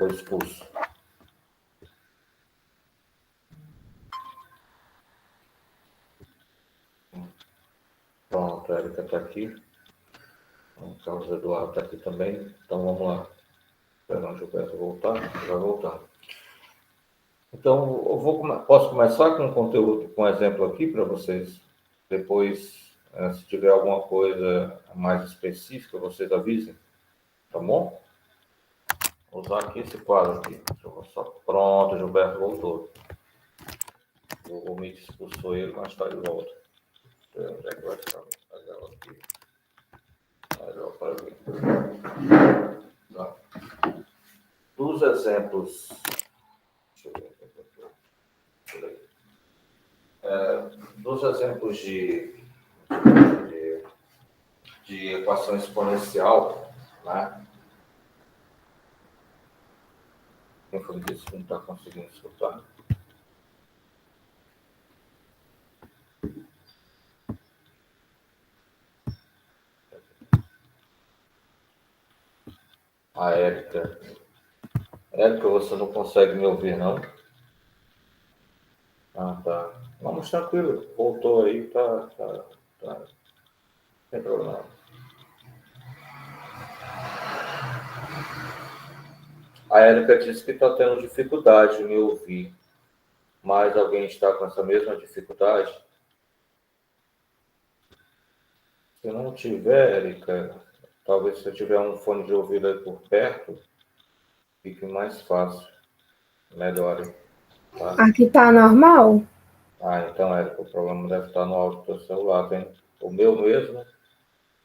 foi expulso. Pronto, a Érica está aqui. O Carlos Eduardo está aqui também. Então vamos lá. Esperando o Gilberto voltar. Vai voltar. Então, posso começar com um conteúdo, com um exemplo aqui para vocês. Depois, se tiver alguma coisa mais específica, vocês avisem. Tá bom? Vou usar aqui esse quadro aqui. Deixa eu só. Pronto, o Gilberto voltou. O Meet expulsou ele, mas está de volta. Onde é que vai ficar a tela aqui? Melhor para ver. Tá. Dos exemplos. Deixa eu ver. Dos exemplos de equação exponencial, né? Quem foi que disse que não está conseguindo escutar? A Érica. Érica, você não consegue me ouvir, não? Ah, tá. Vamos tranquilo. Voltou aí, tá. Sem problema. A Érica disse que está tendo dificuldade em me ouvir. Mas alguém está com essa mesma dificuldade? Se não tiver, Érica, talvez se eu tiver um fone de ouvido aí por perto, fique mais fácil. Melhore. Tá? Aqui tá normal? Ah, então, Érica, o problema deve estar no áudio do teu celular. Tem o meu mesmo,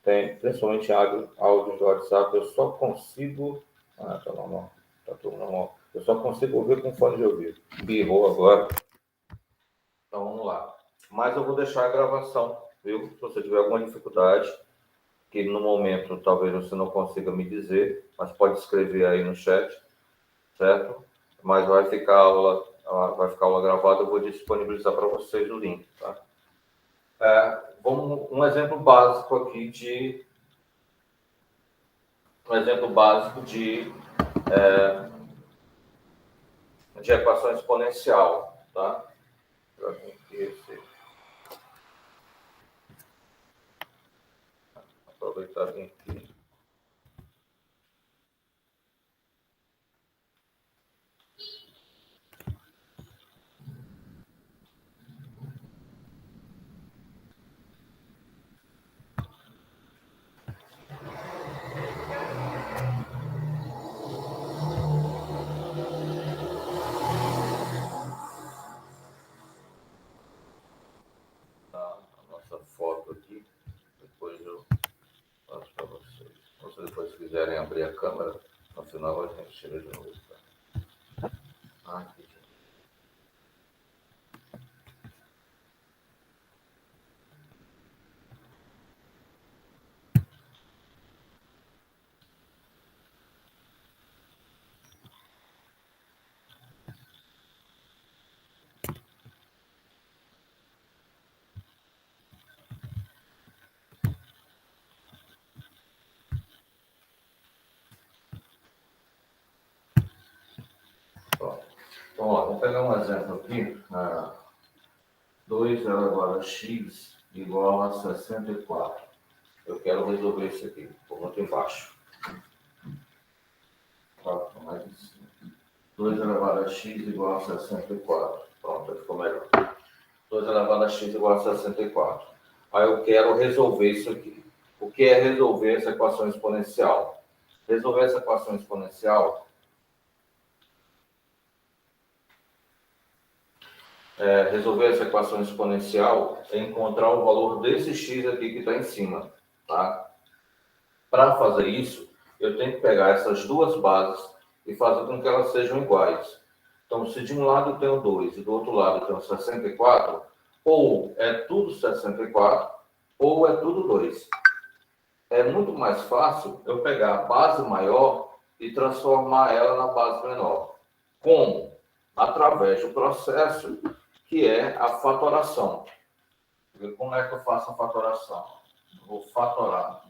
tem principalmente áudio do WhatsApp, eu só consigo... Ah, tá normal. Tá tudo normal. Eu só consigo ouvir com fone de ouvido. Birrou agora. Então, vamos lá. Mas eu vou deixar a gravação, viu? Se você tiver alguma dificuldade, que no momento talvez você não consiga me dizer, mas pode escrever aí no chat, certo? Mas vai ficar aula gravada, eu vou disponibilizar para vocês o link, tá? Um exemplo básico aqui de equação exponencial, tá? Aproveitar bem aqui. A nossa foto aqui, depois eu passo para vocês. Se vocês depois quiserem abrir a câmera, no final a gente tira de novo. Tá? Aqui. Pronto. Então, vamos pegar um exemplo aqui. 2 elevado a x igual a 64. Eu quero resolver isso aqui. Vou aqui embaixo. 4 mais 2 elevado a x igual a 64. Pronto, aí ficou melhor. 2 elevado a x igual a 64. Aí eu quero resolver isso aqui. O que é resolver essa equação exponencial? Resolver essa equação exponencial é encontrar o valor desse x aqui que está em cima, tá? Para fazer isso, eu tenho que pegar essas duas bases e fazer com que elas sejam iguais. Então, se de um lado eu tenho 2 e do outro lado eu tenho 64, ou é tudo 64, ou é tudo 2. É muito mais fácil eu pegar a base maior e transformar ela na base menor. Como? Através do processo que é a fatoração. Como é que eu faço a fatoração? Vou fatorar.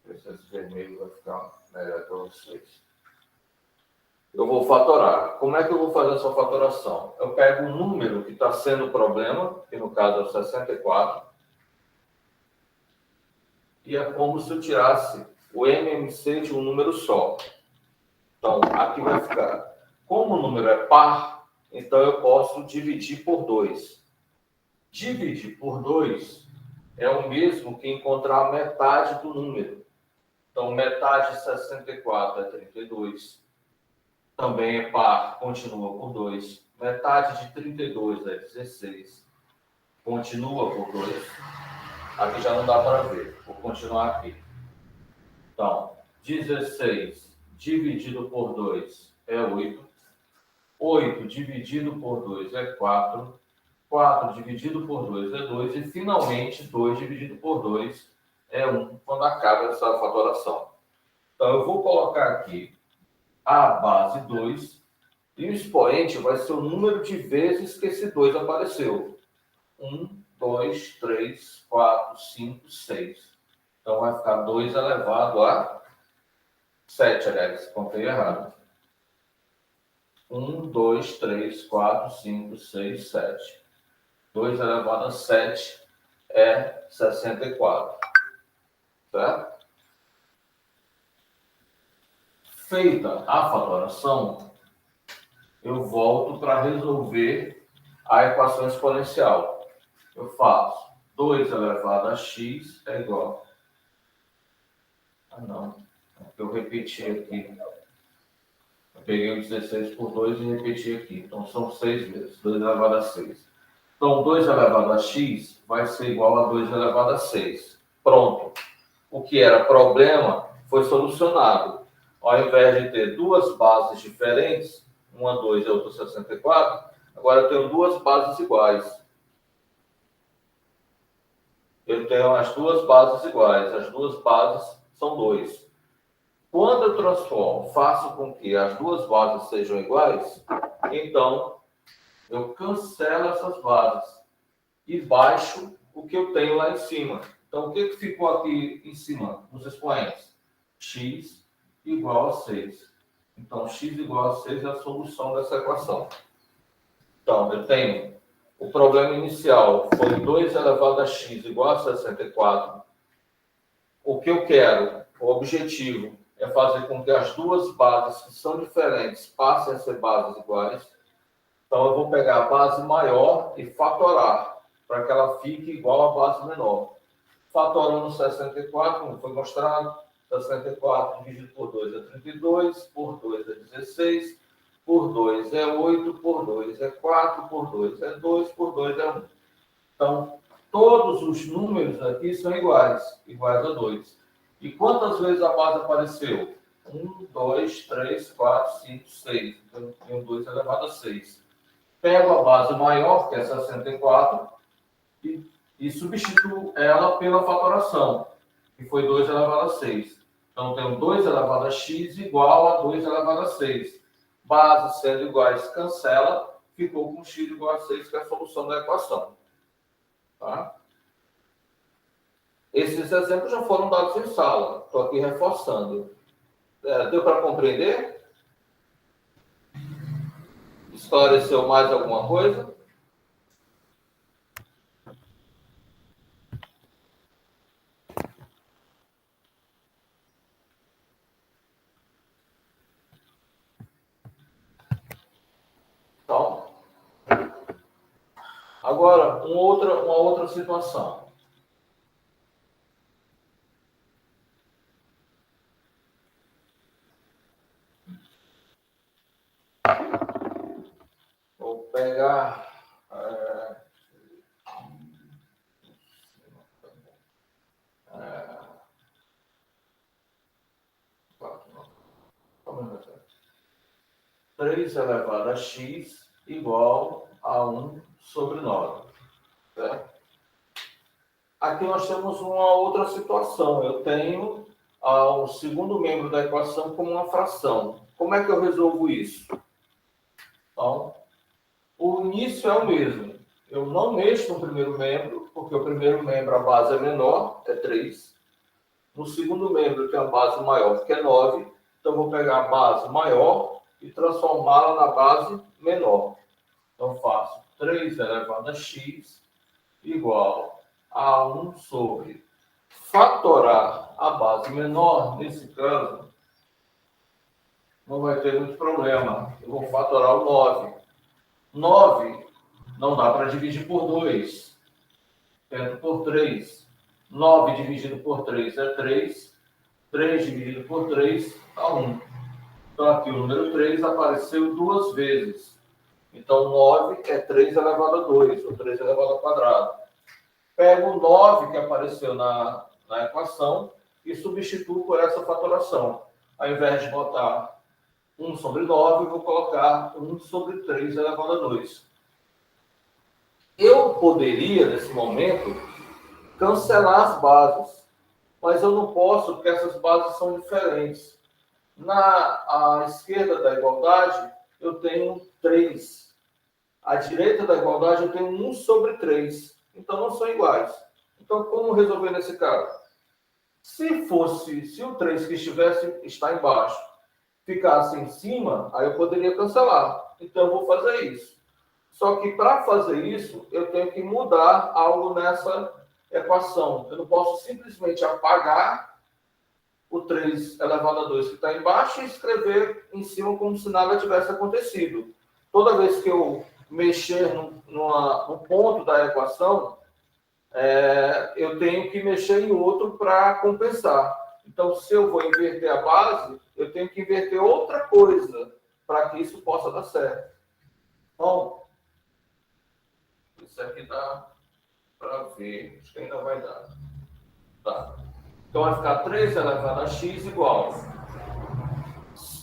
Esse vermelho vai ficar melhor para vocês. eu vou fatorar. Como é que eu vou fazer essa fatoração? Eu pego o número que está sendo o problema, que no caso é o 64, e é como se eu tirasse o MMC de um número só. Então, aqui vai ficar. Como o número é par, então eu posso dividir por 2. Dividir por 2 é o mesmo que encontrar a metade do número. Então, metade de 64 é 32. Também é par, continua por 2. Metade de 32 é 16. Continua por 2. Aqui já não dá para ver. Vou continuar aqui. Então, 16 dividido por 2 é 8. 8 dividido por 2 é 4. 4 dividido por 2 é 2. E, finalmente, 2 dividido por 2 é 1, quando acaba essa fatoração. Então, eu vou colocar aqui a base 2, e o expoente vai ser o número de vezes que esse 2 apareceu. 1, 2, 3, 4, 5, 6. Então, vai ficar 2 elevado a 7, aliás, contei errado. 1, 2, 3, 4, 5, 6, 7. 2 elevado a 7 é 64. Certo? Feita a fatoração, eu volto para resolver a equação exponencial. Eu faço 2 elevado a x é igual. Ah, não. Eu repeti aqui. Eu peguei o 16 por 2 e repeti aqui. Então, são 6 vezes. 2 elevado a 6. Então, 2 elevado a x vai ser igual a 2 elevado a 6. Pronto. O que era problema foi solucionado. Ao invés de ter duas bases diferentes, uma 2 e a outra 64, agora eu tenho duas bases iguais. Eu tenho as duas bases iguais. As duas bases são 2. Quando eu transformo, faço com que as duas bases sejam iguais, então eu cancelo essas bases e baixo o que eu tenho lá em cima. Então, o que ficou aqui em cima nos expoentes? X igual a 6. Então, x igual a 6 é a solução dessa equação. Então, eu tenho o problema inicial, foi 2 elevado a x igual a 64. O que eu quero, o objetivo, é fazer com que as duas bases que são diferentes passem a ser bases iguais. Então, eu vou pegar a base maior e fatorar, para que ela fique igual à base menor. Fatorando 64, como foi mostrado, 64 dividido por 2 é 32, por 2 é 16, por 2 é 8, por 2 é 4, por 2 é 2, por 2 é 1. Então, todos os números aqui são iguais, iguais a 2. E quantas vezes a base apareceu? 1, 2, 3, 4, 5, 6. Então, eu tenho 2 elevado a 6. Pego a base maior, que é 64, e substituo ela pela fatoração, que foi 2 elevado a 6. Então, tenho 2 elevado a x igual a 2 elevado a 6. Bases sendo iguais, cancela, ficou com x igual a 6, que é a solução da equação. Tá? Esses exemplos já foram dados em sala. Estou aqui reforçando. Deu para compreender? Esclareceu mais alguma coisa? Então, agora, uma outra situação. Vou pegar... Três elevado a x igual a 1 sobre 9. Certo? Aqui nós temos uma outra situação. Eu tenho o segundo membro da equação como uma fração. Como é que eu resolvo isso? Então, o início é o mesmo. Eu não mexo no primeiro membro, porque o primeiro membro, a base é menor, é 3. No segundo membro, tem a base maior, que é 9. Então, eu vou pegar a base maior e transformá-la na base menor. Então, faço 3 elevado a x igual a 1 sobre fatorar a base menor. Nesse caso, não vai ter muito problema. Eu vou fatorar o 9. 9 não dá para dividir por 2. Tento por 3. 9 dividido por 3 é 3. 3 dividido por 3 dá 1. Então, aqui o número 3 apareceu 2 vezes. Então, 9 é 3 elevado a 2, ou 3 elevado ao quadrado. Pego o 9 que apareceu na equação e substituo por essa fatoração. Ao invés de botar 1 sobre 9, eu vou colocar 1 sobre 3 elevado a 2. Eu poderia, nesse momento, cancelar as bases, mas eu não posso, porque essas bases são diferentes. À esquerda da igualdade, eu tenho 3. À direita da igualdade, eu tenho 1 sobre 3. Então, não são iguais. Então, como resolver nesse caso? Se o 3 que está embaixo ficasse em cima, aí eu poderia cancelar. Então, eu vou fazer isso. Só que, para fazer isso, eu tenho que mudar algo nessa equação. Eu não posso simplesmente apagar o 3 elevado a 2 que está embaixo e escrever em cima como se nada tivesse acontecido. Toda vez que eu mexer no ponto da equação, eu tenho que mexer em outro para compensar. Então, se eu vou inverter a base, eu tenho que inverter outra coisa para que isso possa dar certo. Bom, isso aqui dá para ver. Acho que ainda vai dar. Tá. Então, vai ficar 3 elevado a x igual.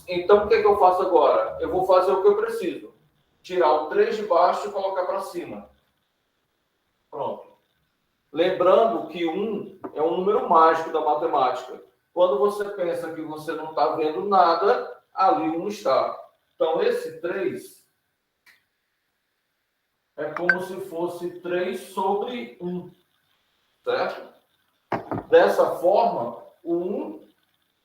Então, o que eu faço agora? Eu vou fazer o que eu preciso. Tirar o 3 de baixo e colocar para cima. Pronto. Lembrando que 1 é um número mágico da matemática. Quando você pensa que você não está vendo nada, ali 1 está. Então, esse 3 é como se fosse 3 sobre 1. Certo? Dessa forma, o 1,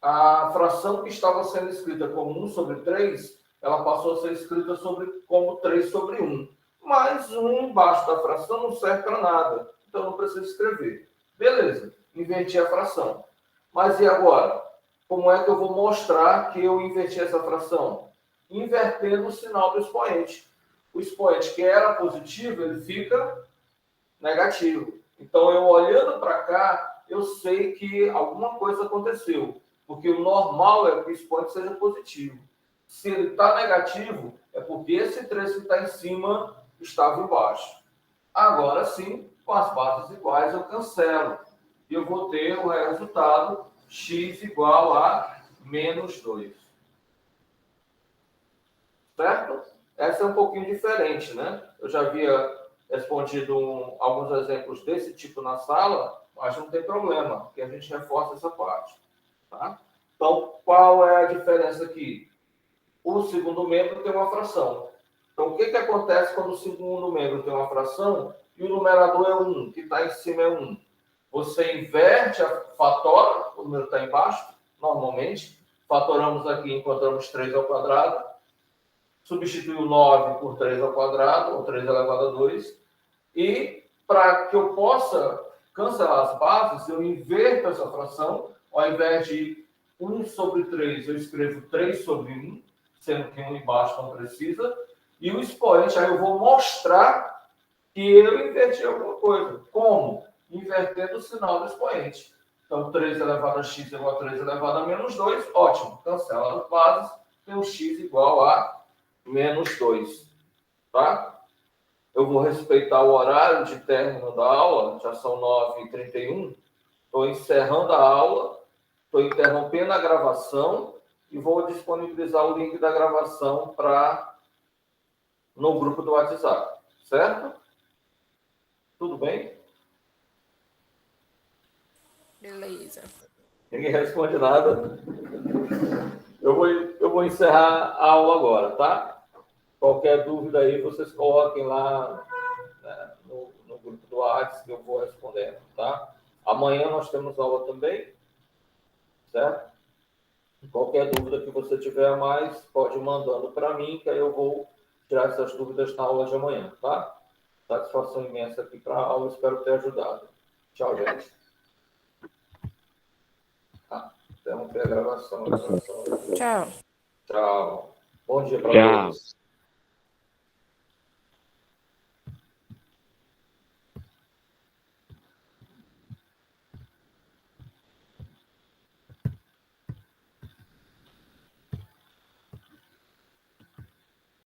a fração que estava sendo escrita como 1 sobre 3, ela passou a ser escrita como 3 sobre 1. Mas 1 embaixo da fração não serve para nada. Então, não precisa escrever. Beleza, inverti a fração. Mas e agora? Como é que eu vou mostrar que eu inverti essa fração? Invertendo o sinal do expoente. O expoente que era positivo, ele fica negativo. Então, eu olhando para cá, eu sei que alguma coisa aconteceu. Porque o normal é que o expoente seja positivo. Se ele está negativo, é porque esse 3 que está em cima estava embaixo. Agora sim, com as bases iguais, eu cancelo. E eu vou ter o resultado x igual a menos 2. Certo? Essa é um pouquinho diferente, né? Eu já havia respondido alguns exemplos desse tipo na sala, mas não tem problema, porque a gente reforça essa parte. Tá? Então, qual é a diferença aqui? O segundo membro tem uma fração. Então, o que acontece quando o segundo membro tem uma fração e o numerador é 1, que está em cima é 1? Você inverte, fatora, o número está embaixo, normalmente. Fatoramos aqui, encontramos 3 ao quadrado. Substitui o 9 por 3 ao quadrado, ou 3 elevado a 2. E, para que eu possa cancelar as bases, eu inverto essa fração. Ao invés de 1 sobre 3, eu escrevo 3 sobre 1, sendo que 1 embaixo não precisa. E o expoente, aí eu vou mostrar que eu inverti alguma coisa. Como? Invertendo o sinal do expoente. Então, 3 elevado a x igual a 3 elevado a menos 2. Ótimo. Cancela as bases. Tem o x igual a menos 2. Tá? Eu vou respeitar o horário de término da aula. Já são 9h31. Estou encerrando a aula. Estou interrompendo a gravação. E vou disponibilizar o link da gravação no grupo do WhatsApp. Certo? Tudo bem? Beleza. Ninguém responde nada. Eu vou encerrar a aula agora, tá? Qualquer dúvida aí, vocês coloquem lá, né, no grupo do WhatsApp que eu vou respondendo, tá? Amanhã nós temos aula também, certo? Qualquer dúvida que você tiver a mais, pode ir mandando para mim, que aí eu vou tirar essas dúvidas na aula de amanhã, tá? Satisfação imensa aqui para a aula, espero ter ajudado. Tchau, gente. Interromper a gravação. Tchau. Tchau. Bom dia para Tchau. todos.